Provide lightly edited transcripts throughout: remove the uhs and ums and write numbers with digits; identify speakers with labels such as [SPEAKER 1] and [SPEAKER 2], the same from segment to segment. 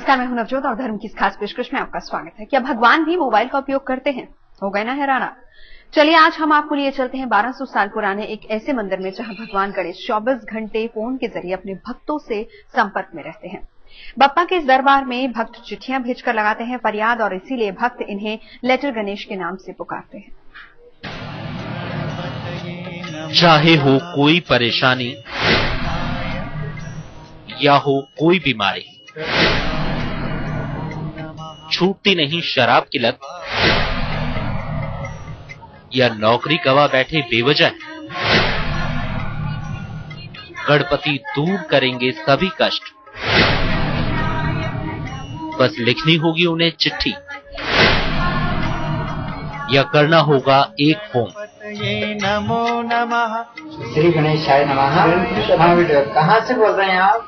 [SPEAKER 1] नमस्कार, मैं हूं नवजोत और धर्म की इस खास पेशकश में आपका स्वागत है। क्या भगवान भी मोबाइल का उपयोग करते हैं? हो गए ना हैराना। चलिए आज हम आपको लिए चलते हैं 1200 साल पुराने एक ऐसे मंदिर में जहां भगवान गणेश 24 घंटे फोन के जरिए अपने भक्तों से संपर्क में रहते हैं। बप्पा के इस दरबार में भक्त चिट्ठियां भेजकर लगाते हैं फरियाद और इसीलिए भक्त इन्हें लेटर गणेश के नाम से पुकारते हैं।
[SPEAKER 2] चाहे हो कोई परेशानी या हो कोई बीमारी, छूटती नहीं शराब की लत या नौकरी गवा बैठे बेवजह, गणपति दूर करेंगे सभी कष्ट। बस लिखनी होगी उन्हें चिट्ठी या करना होगा एक फोन।
[SPEAKER 3] नमो नमः। श्री गणेशाय नमः। कहाँ से बोल रहे हैं आप?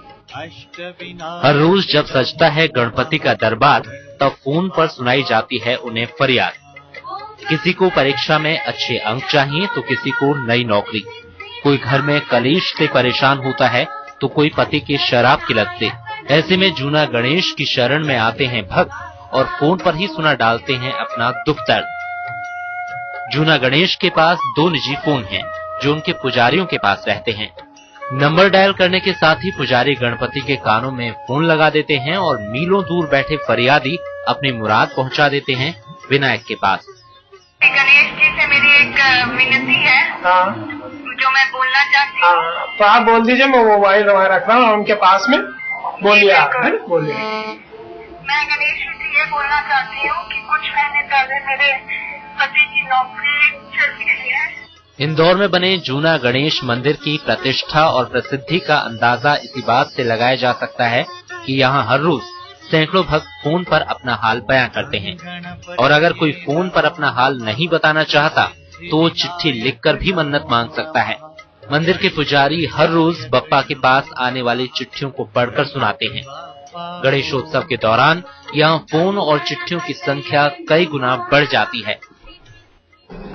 [SPEAKER 2] हर रोज जब सजता है गणपति का दरबार तब फोन पर सुनाई जाती है उन्हें फरियाद। किसी को परीक्षा में अच्छे अंक चाहिए तो किसी को नई नौकरी, कोई घर में कलेश से परेशान होता है तो कोई पति की शराब की लत से। ऐसे में जूना गणेश की शरण में आते हैं भक्त और फोन पर ही सुना डालते हैं अपना दुख दर्द। जूना गणेश के पास 2 निजी फोन हैं जो उनके पुजारियों के पास रहते हैं। नंबर डायल करने के साथ ही पुजारी गणपति के कानों में फोन लगा देते हैं और मीलों दूर बैठे फरियादी अपनी मुराद पहुंचा देते हैं विनायक के पास।
[SPEAKER 4] गणेश जी से मेरी एक विनती है।
[SPEAKER 3] हाँ।
[SPEAKER 4] जो मैं बोलना चाहती हूँ।
[SPEAKER 3] हाँ, तो आप बोल दीजिए, मैं मोबाइल रख रहा हूँ उनके पास में। बोलिए आप, बोलिए।
[SPEAKER 4] मैं गणेश जी से ये बोलना चाहती हूँ कि कुछ महीने पहले मेरे पति की नौकरी चली गई है।
[SPEAKER 2] इंदौर में बने जूना गणेश मंदिर की प्रतिष्ठा और प्रसिद्धि का अंदाजा इसी बात से लगाया जा सकता है कि यहाँ हर रोज सैकड़ों भक्त फोन पर अपना हाल बयां करते हैं और अगर कोई फोन पर अपना हाल नहीं बताना चाहता तो वो चिट्ठी लिखकर भी मन्नत मांग सकता है। मंदिर के पुजारी हर रोज बप्पा के पास आने वाली चिट्ठियों को पढ़कर सुनाते हैं। गणेशोत्सव के दौरान यहाँ फोन और चिट्ठियों की संख्या कई गुना बढ़ जाती है।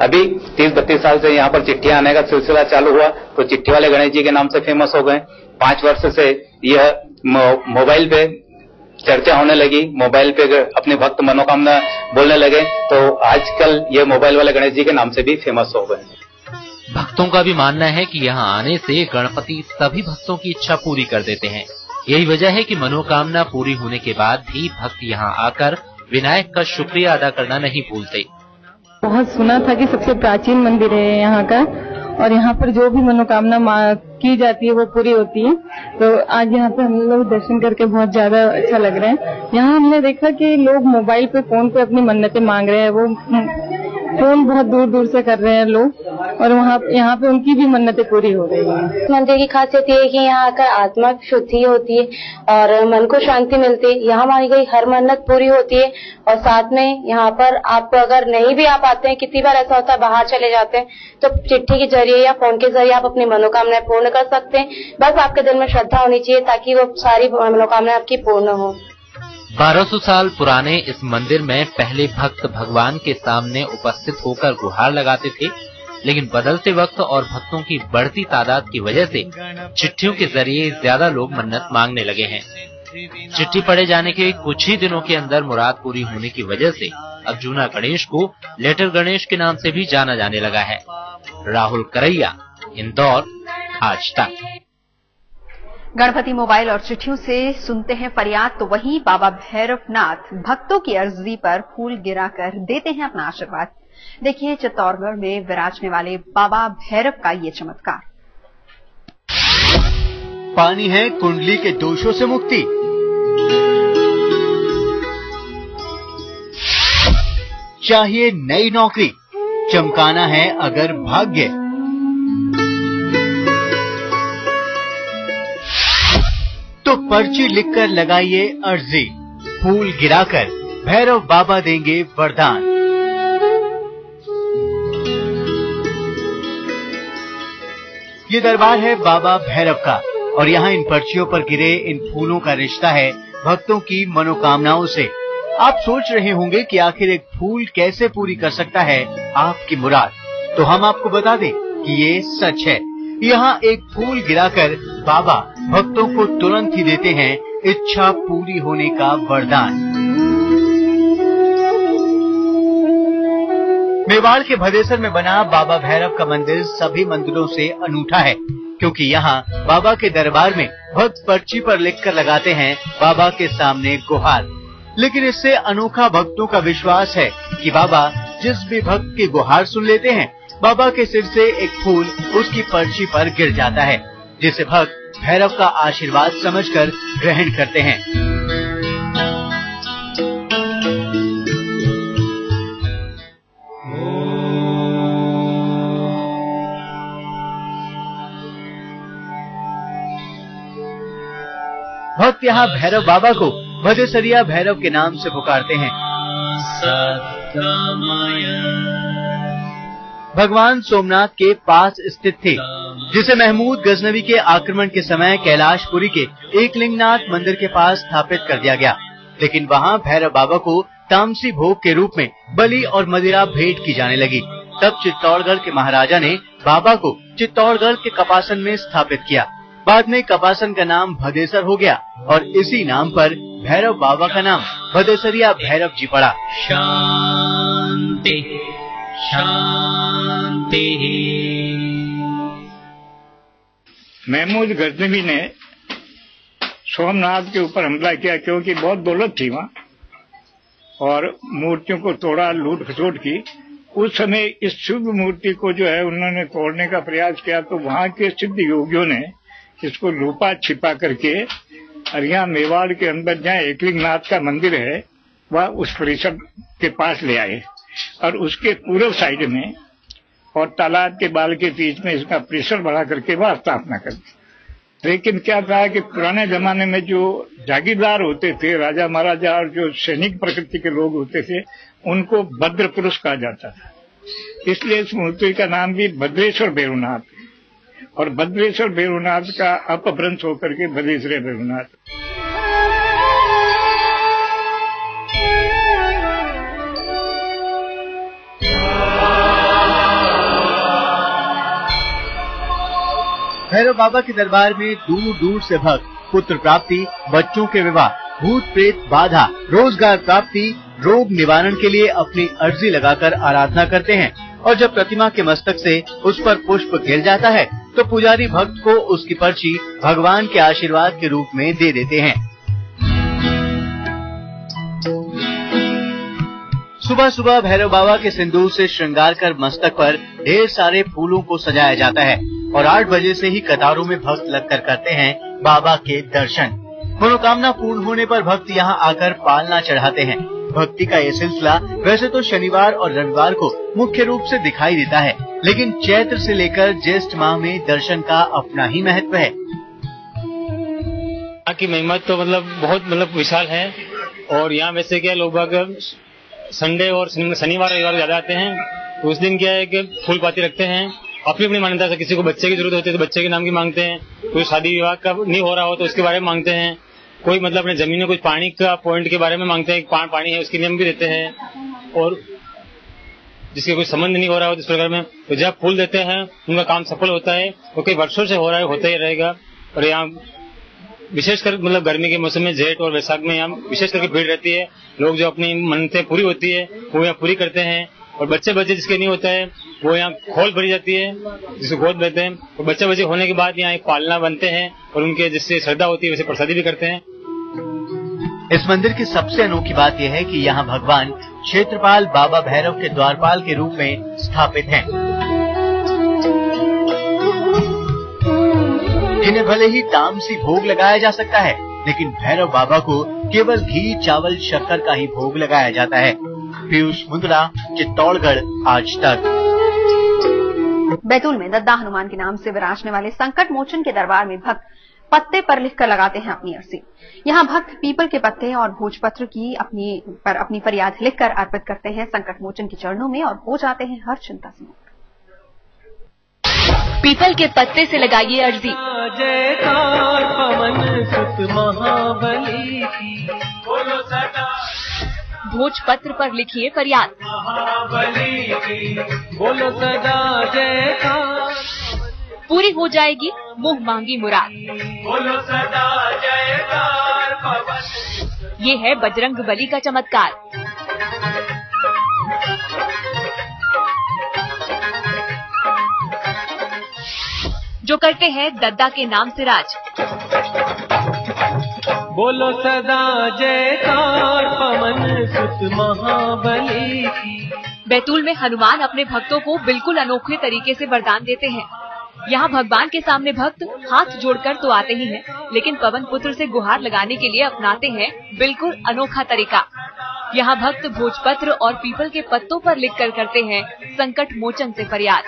[SPEAKER 5] अभी 30-32 साल से यहाँ पर चिट्ठियां आने का सिलसिला चालू हुआ तो चिट्ठी वाले गणेश जी के नाम से फेमस हो गए। 5 वर्ष से यह मोबाइल पे चर्चा होने लगी, मोबाइल पे अपने भक्त मनोकामना बोलने लगे तो आजकल ये मोबाइल वाले गणेश जी के नाम से भी फेमस हो गए।
[SPEAKER 2] भक्तों का भी मानना है कि यहाँ आने से गणपति सभी भक्तों की इच्छा पूरी कर देते हैं। यही वजह है कि मनोकामना पूरी होने के बाद भी भक्त यहाँ आकर विनायक का शुक्रिया अदा करना नहीं भूलते।
[SPEAKER 6] बहुत सुना था कि सबसे प्राचीन मंदिर है यहाँ का और यहाँ पर जो भी मनोकामना की जाती है वो पूरी होती है। तो आज यहाँ पे हम लोग दर्शन करके बहुत ज्यादा अच्छा लग रहा है। यहाँ हमने देखा कि लोग मोबाइल पे फोन पे अपनी मन्नतें मांग रहे हैं, वो फोन बहुत दूर दूर से कर रहे हैं लोग और यहाँ पे उनकी भी मन्नतें पूरी हो रही है।
[SPEAKER 7] मंदिर की खासियत ये है कि यहाँ आकर आत्मा शुद्धि होती है और मन को शांति मिलती है। यहाँ मांगी गई हर मन्नत पूरी होती है और साथ में यहाँ पर आप अगर नहीं भी आ पाते हैं, कितनी बार ऐसा होता है बाहर चले जाते हैं, तो चिट्ठी के जरिए या फोन के जरिए आप अपनी मनोकामनाएं पूर्ण कर सकते हैं। बस आपके दिल में श्रद्धा होनी चाहिए ताकि वो सारी मनोकामनाएं आपकी पूर्ण हो।
[SPEAKER 2] 1200 साल पुराने इस मंदिर में पहले भक्त भगवान के सामने उपस्थित होकर गुहार लगाते थे, लेकिन बदलते वक्त और भक्तों की बढ़ती तादाद की वजह से चिट्ठियों के जरिए ज्यादा लोग मन्नत मांगने लगे हैं। चिट्ठी पढ़े जाने के कुछ ही दिनों के अंदर मुराद पूरी होने की वजह से अब जूना गणेश को लेटर गणेश के नाम से भी जाना जाने लगा है। राहुल करैया, इंदौर, आज तक।
[SPEAKER 1] गणपति मोबाइल और चिट्ठियों से सुनते हैं फरियाद तो वहीं बाबा भैरवनाथ भक्तों की अर्जी पर फूल गिराकर देते हैं अपना आशीर्वाद। देखिए चित्तौड़गढ़ में विराजने वाले बाबा भैरव का ये चमत्कार।
[SPEAKER 8] पानी है कुंडली के दोषों से मुक्ति, चाहिए नई नौकरी, चमकाना है अगर भाग्य, तो पर्ची लिखकर लगाइए अर्जी, फूल गिराकर भैरव बाबा देंगे वरदान। ये दरबार है बाबा भैरव का और यहाँ इन पर्चियों पर गिरे इन फूलों का रिश्ता है भक्तों की मनोकामनाओं से। आप सोच रहे होंगे कि आखिर एक फूल कैसे पूरी कर सकता है आपकी मुराद, तो हम आपको बता दें कि ये सच है। यहाँ एक फूल गिराकर बाबा भक्तों को तुरंत ही देते हैं इच्छा पूरी होने का वरदान। मेवाड़ के भदेसर में बना बाबा भैरव का मंदिर सभी मंदिरों से अनूठा है, क्योंकि यहाँ बाबा के दरबार में भक्त पर्ची पर लिखकर लगाते हैं बाबा के सामने गुहार। लेकिन इससे अनोखा भक्तों का विश्वास है कि बाबा जिस भी भक्त की गुहार सुन लेते हैं, बाबा के सिर से एक फूल उसकी पर्ची पर गिर जाता है, जिसे भक्त भैरव का आशीर्वाद समझकर ग्रहण करते हैं। भक्त यहाँ भैरव बाबा को भदेसरिया भैरव के नाम से पुकारते हैं। भगवान सोमनाथ के पास स्थित थे, जिसे महमूद गजनवी के आक्रमण के समय कैलाशपुरी के एकलिंगनाथ मंदिर के पास स्थापित कर दिया गया। लेकिन वहाँ भैरव बाबा को तामसी भोग के रूप में बलि और मदिरा भेंट की जाने लगी। तब चित्तौड़गढ़ के महाराजा ने बाबा को चित्तौड़गढ़ के कपासन में स्थापित किया। बाद में कपासन का नाम भदेसर हो गया और इसी नाम पर भैरव बाबा का नाम भदेसरिया भैरव जी पड़ा।
[SPEAKER 9] शांति शांति।
[SPEAKER 10] महमूद गजनवी ने सोमनाथ के ऊपर हमला किया, क्योंकि बहुत दौलत थी वहाँ और मूर्तियों को तोड़ा, लूट खसोट की। उस समय इस शुभ मूर्ति को जो है उन्होंने तोड़ने का प्रयास किया, तो वहाँ के सिद्ध योगियों ने इसको लुपा छिपा करके और यहाँ मेवाड़ के अंदर जहाँ एकलिंगनाथ का मंदिर है वह उस परिसर के पास ले आए और उसके पूर्व साइड में और तालाब के बाल के बीच में इसका परिसर बढ़ा करके वह स्थापना कर दी। लेकिन क्या था कि पुराने जमाने में जो जागीरदार होते थे, राजा महाराजा और जो सैनिक प्रकृति के लोग होते थे, उनको भद्र पुरुष कहा जाता था। इसलिए इस मूर्ति का नाम भी भद्रेश्वर भैरवनाथ और भद्रेश्वर भैरवनाथ का अपभ्रंश होकर के भद्रेश्वर भैरवनाथ।
[SPEAKER 8] भैरव बाबा के दरबार में दूर दूर से भक्त पुत्र प्राप्ति, बच्चों के विवाह, भूत प्रेत बाधा, रोजगार प्राप्ति, रोग निवारण के लिए अपनी अर्जी लगाकर आराधना करते हैं। और जब प्रतिमा के मस्तक से उस पर पुष्प गिर जाता है तो पुजारी भक्त को उसकी पर्ची भगवान के आशीर्वाद के रूप में दे देते हैं। सुबह सुबह भैरव बाबा के सिंदूर से श्रृंगार कर मस्तक पर ढेर सारे फूलों को सजाया जाता है और 8 बजे से ही कतारों में भक्त लगकर करते हैं बाबा के दर्शन। मनोकामना पूर्ण होने पर भक्त यहाँ आकर पालना चढ़ाते हैं। भक्ति का ये सिलसिला वैसे तो शनिवार और रविवार को मुख्य रूप से दिखाई देता है, लेकिन चैत्र से लेकर ज्येष्ठ माह में दर्शन का अपना ही महत्व है।
[SPEAKER 11] यहाँ की महिमा तो बहुत विशाल है और यहाँ वैसे क्या लोग बाग संडे और शनिवार रविवार ज्यादा आते हैं, तो उस दिन क्या है कि फूल पाती रखते हैं। अपनी अपनी मान्यता से किसी को बच्चे की जरूरत होती है तो बच्चे के नाम की मांगते हैं, कोई शादी विवाह का नहीं हो रहा हो तो उसके बारे में मांगते हैं, कोई अपने जमीन में कुछ पानी का पॉइंट के बारे में मांगते हैं, पानी है उसके नियम भी देते हैं। और जिसके कोई संबंध नहीं हो रहा हो इस प्रकार में, तो जब फूल देते हैं उनका काम सफल होता है। वो कई वर्षों से हो रहा है, होता ही रहेगा। और यहाँ विशेषकर गर्मी के मौसम में जेठ और वैशाख में यहाँ विशेष करके भीड़ रहती है। लोग जो अपनी मन्नतें पूरी होती है वो यहाँ पूरी करते हैं। और बच्चे जिसके नहीं होता है वो यहाँ खोल भरी जाती है, जिसको गोद देते हैं। और बच्चे होने के बाद यहाँ एक पालना बनते हैं और उनके जिससे श्रद्धा होती है वैसे प्रसादी भी करते हैं।
[SPEAKER 8] इस मंदिर की सबसे अनोखी बात यह है कि यहाँ भगवान क्षेत्रपाल बाबा भैरव के द्वारपाल के रूप में स्थापित हैं। इन्हें भले ही तामसी भोग लगाया जा सकता है, लेकिन भैरव बाबा को केवल घी, चावल, शक्कर का ही भोग लगाया जाता है। पीयूष मुंद्रा, चित्तौड़गढ़, आज तक।
[SPEAKER 1] बैतूल में दद्दा हनुमान के नाम से विराजने वाले संकट मोचन के दरबार में भक्त पत्ते पर लिखकर लगाते हैं अपनी अर्जी। यहाँ भक्त पीपल के पत्ते और भोजपत्र की अपनी फरियाद लिखकर अर्पित करते हैं संकट मोचन के चरणों में और हो जाते हैं हर चिंता से मुक्त।
[SPEAKER 12] पीपल के पत्ते से लगाइए अर्जी।
[SPEAKER 9] जयकार पवन सुत महाबली की, बोलो सदा।
[SPEAKER 12] भोजपत्र पर लिखिए फरियाद।
[SPEAKER 9] महाबली की, बोलो सदा जयकार।
[SPEAKER 12] पूरी हो जाएगी मुंह मांगी मुराद।
[SPEAKER 9] बोलो सदा जयकार।
[SPEAKER 12] ये है बजरंग बली का चमत्कार। जो करते हैं दद्दा के नाम से राज।
[SPEAKER 9] बोलो सदा जयकार पवन सुत महाबली की।
[SPEAKER 12] बैतूल में हनुमान अपने भक्तों को बिल्कुल अनोखे तरीके से वरदान देते हैं। यहाँ भगवान के सामने भक्त हाथ जोड़कर तो आते ही हैं, लेकिन पवन पुत्र से गुहार लगाने के लिए अपनाते हैं बिल्कुल अनोखा तरीका। यहाँ भक्त भोजपत्र और पीपल के पत्तों पर लिखकर करते हैं संकट मोचन से फरियाद।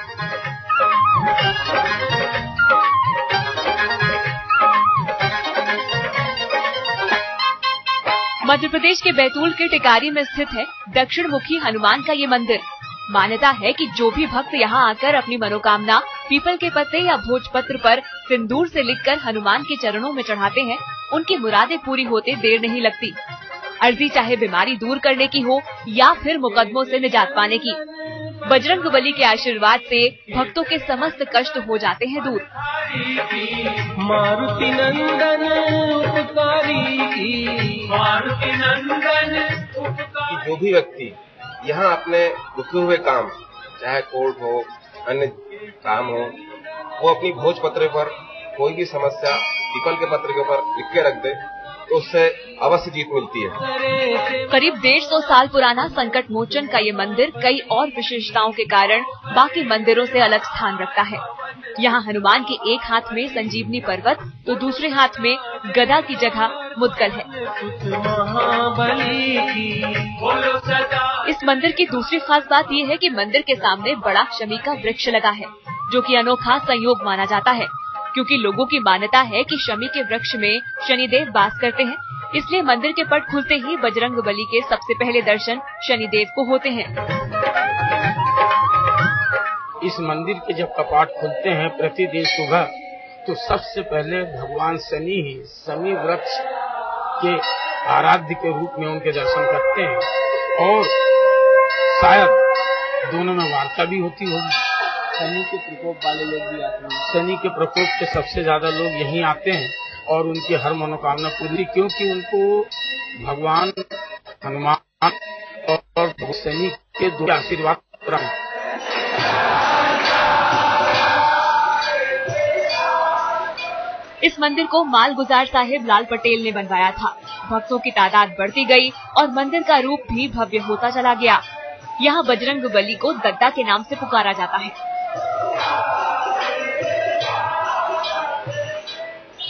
[SPEAKER 12] मध्य प्रदेश के बैतूल के टिकारी में स्थित है दक्षिण मुखी हनुमान का ये मंदिर। मान्यता है कि जो भी भक्त यहाँ आकर अपनी मनोकामना पीपल के पत्ते या भोजपत्र पर सिंदूर से लिखकर हनुमान के चरणों में चढ़ाते हैं, उनकी मुरादें पूरी होते देर नहीं लगती। अर्जी चाहे बीमारी दूर करने की हो या फिर मुकदमों से निजात पाने की, बजरंग बली के आशीर्वाद से भक्तों के समस्त कष्ट हो जाते हैं दूर।
[SPEAKER 9] मारुति नंदन उपकारी की, मारुति नंदन उपकारी।
[SPEAKER 13] जो भी व्यक्ति यहाँ अपने रुके हुए काम, चाहे कोर्ट हो, अन्य काम हो, वो अपनी भोजपत्र पर कोई भी समस्या पीपल के पत्र के ऊपर लिख के रख दे तो उससे अवश्य जीत मिलती है।
[SPEAKER 12] करीब 150 साल पुराना संकट मोचन का ये मंदिर कई और विशेषताओं के कारण बाकी मंदिरों से अलग स्थान रखता है। यहाँ हनुमान के एक हाथ में संजीवनी पर्वत तो दूसरे हाथ में गदा की जगह मुद्गल है। इस मंदिर की दूसरी खास बात ये है कि मंदिर के सामने बड़ा शमी का वृक्ष लगा है, जो कि अनोखा संयोग माना जाता है, क्योंकि लोगों की मान्यता है कि शमी के वृक्ष में शनिदेव वास करते हैं। इसलिए मंदिर के पट खुलते ही बजरंग बली के सबसे पहले दर्शन शनिदेव को होते हैं।
[SPEAKER 14] इस मंदिर के जब कपाट खुलते हैं प्रतिदिन सुबह, तो सबसे पहले भगवान शनि ही शमी वृक्ष के आराध्य के रूप में उनके दर्शन करते हैं और शायद दोनों में वार्ता भी होती होगी। शनि के प्रकोप वाले लोग भी आते हैं। शनि के प्रकोप के सबसे ज्यादा लोग यहीं आते हैं और उनकी हर मनोकामना पूरी, क्योंकि उनको भगवान हनुमान और शनि के दो आशीर्वाद प्राप्त।
[SPEAKER 12] इस मंदिर को मालगुजार साहिब लाल पटेल ने बनवाया था। भक्तों की तादाद बढ़ती गई और मंदिर का रूप भी भव्य होता चला गया। यहाँ बजरंग बली को दद्दा के नाम से पुकारा जाता है।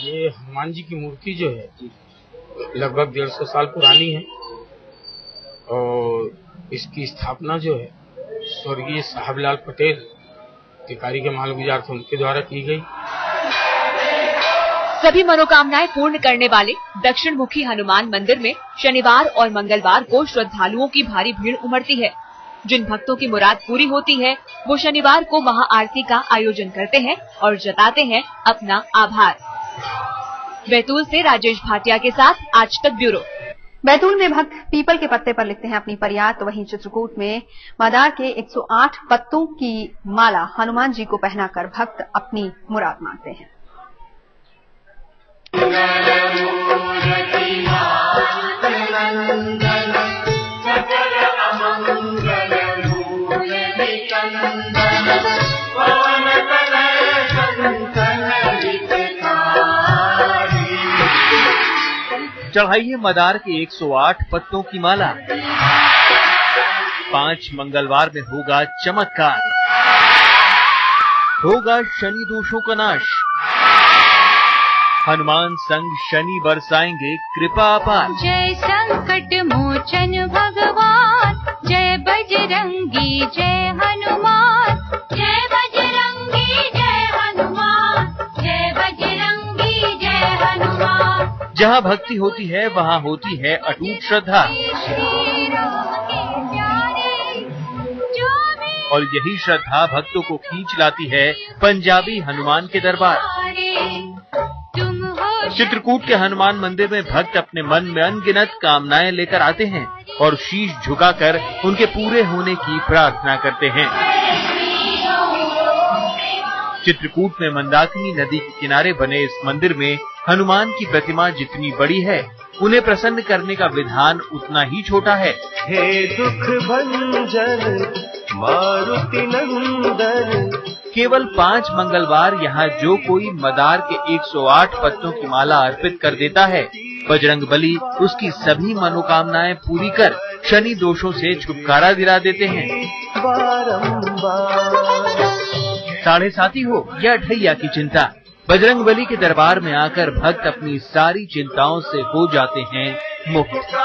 [SPEAKER 14] ये हनुमान जी की मूर्ति जो है लगभग 150 साल पुरानी है और इसकी स्थापना जो है स्वर्गीय साहबलाल पटेल टिकारी के मालगुजार थे, उनके द्वारा की गई।
[SPEAKER 12] सभी मनोकामनाएं पूर्ण करने वाले दक्षिण मुखी हनुमान मंदिर में शनिवार और मंगलवार को श्रद्धालुओं की भारी भीड़ उमड़ती है। जिन भक्तों की मुराद पूरी होती है वो शनिवार को महाआरती का आयोजन करते हैं और जताते हैं अपना आभार। बैतूल से राजेश भाटिया के साथ आज तक ब्यूरो।
[SPEAKER 1] बैतूल में भक्त पीपल के पत्ते पर लिखते हैं अपनी फरियाद, तो वहीं चित्रकूट में मदार के 108 पत्तों की माला हनुमान जी को पहनाकर भक्त अपनी मुराद मांगते हैं।
[SPEAKER 15] चढ़ाइए मदार के 108 पत्तों की माला। 5 मंगलवार में होगा चमत्कार, होगा शनि दोषों का नाश। हनुमान संग शनि बरसाएंगे कृपा अपार।
[SPEAKER 16] जय संकट मोचन भगवान, जय बजरंगी जय हनुमान, जय बजरंगी जय हनुमान, जय बजरंगी जय हनुमान।
[SPEAKER 15] जहाँ भक्ति होती है वहाँ होती है अटूट श्रद्धा, और यही श्रद्धा भक्तों को खींच लाती है पंजाबी हनुमान के दरबार। चित्रकूट के हनुमान मंदिर में भक्त अपने मन में अनगिनत कामनाएं लेकर आते हैं और शीश झुकाकर उनके पूरे होने की प्रार्थना करते हैं। चित्रकूट में मंदाकिनी नदी के किनारे बने इस मंदिर में हनुमान की प्रतिमा जितनी बड़ी है उन्हें प्रसन्न करने का विधान उतना ही छोटा है।
[SPEAKER 9] हे दुख भंजन मारुति नंदन।
[SPEAKER 15] केवल 5 मंगलवार यहाँ जो कोई मदार के 108 पत्तों की माला अर्पित कर देता है, बजरंगबली उसकी सभी मनोकामनाएं पूरी कर शनि दोषों से छुटकारा दिला देते हैं। साढ़े साथी हो या ढैया की चिंता, बजरंगबली के दरबार में आकर भक्त अपनी सारी चिंताओं से हो जाते हैं मुक्त।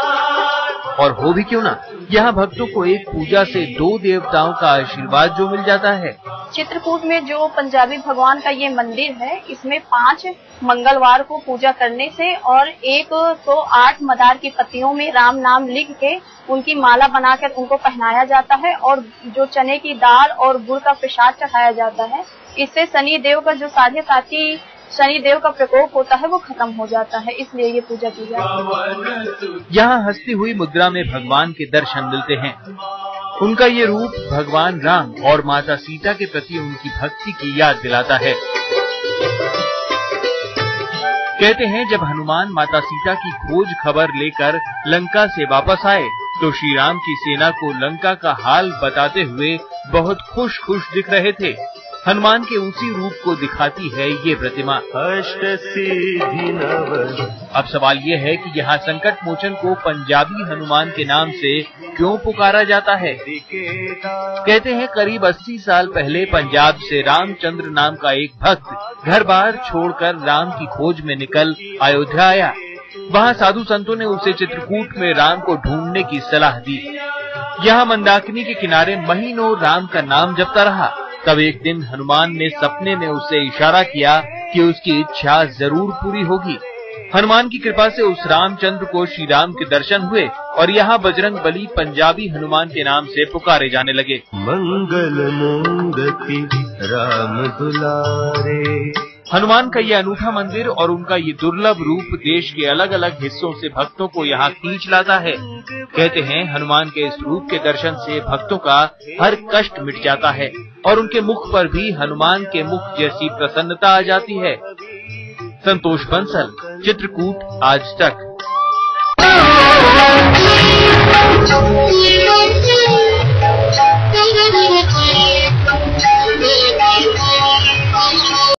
[SPEAKER 15] और हो भी क्यों ना, यहाँ भक्तों को एक पूजा से 2 देवताओं का आशीर्वाद जो मिल जाता है।
[SPEAKER 17] चित्रकूट में जो पंजाबी भगवान का ये मंदिर है, इसमें 5 मंगलवार को पूजा करने से और 108 मदार की पत्तियों में राम नाम लिख के उनकी माला बनाकर उनको पहनाया जाता है और जो चने की दाल और गुड़ का प्रसाद चढ़ाया जाता है, इससे शनि देव का जो साढ़े साथी शनि देव का प्रकोप होता है वो खत्म हो जाता है, इसलिए ये पूजा की जाती है।
[SPEAKER 15] यहाँ हंसती हुई मुद्रा में भगवान के दर्शन मिलते हैं। उनका ये रूप भगवान राम और माता सीता के प्रति उनकी भक्ति की याद दिलाता है। कहते हैं जब हनुमान माता सीता की खोज खबर लेकर लंका से वापस आए तो श्री राम की सेना को लंका का हाल बताते हुए बहुत खुश दिख रहे थे। हनुमान के उसी रूप को दिखाती है ये प्रतिमा। अब सवाल ये है कि यहाँ संकट मोचन को पंजाबी हनुमान के नाम से क्यों पुकारा जाता है। कहते हैं करीब 80 साल पहले पंजाब से रामचंद्र नाम का एक भक्त घर बार छोड़कर राम की खोज में निकल अयोध्या आया। वहाँ साधु संतों ने उसे चित्रकूट में राम को ढूंढने की सलाह दी। यहाँ मंदाकिनी के किनारे महीनों राम का नाम जपता रहा। तब एक दिन हनुमान ने सपने में उसे इशारा किया कि उसकी इच्छा जरूर पूरी होगी। हनुमान की कृपा से उस रामचंद्र को श्री राम के दर्शन हुए और यहाँ बजरंगबली पंजाबी हनुमान के नाम से पुकारे जाने लगे।
[SPEAKER 9] मंगल मूर्ति राम दुलारे।
[SPEAKER 15] हनुमान का ये अनूठा मंदिर और उनका ये दुर्लभ रूप देश के अलग अलग हिस्सों से भक्तों को यहाँ खींच लाता है। कहते हैं हनुमान के इस रूप के दर्शन से भक्तों का हर कष्ट मिट जाता है और उनके मुख पर भी हनुमान के मुख जैसी प्रसन्नता आ जाती है। संतोष बंसल, चित्रकूट, आज तक।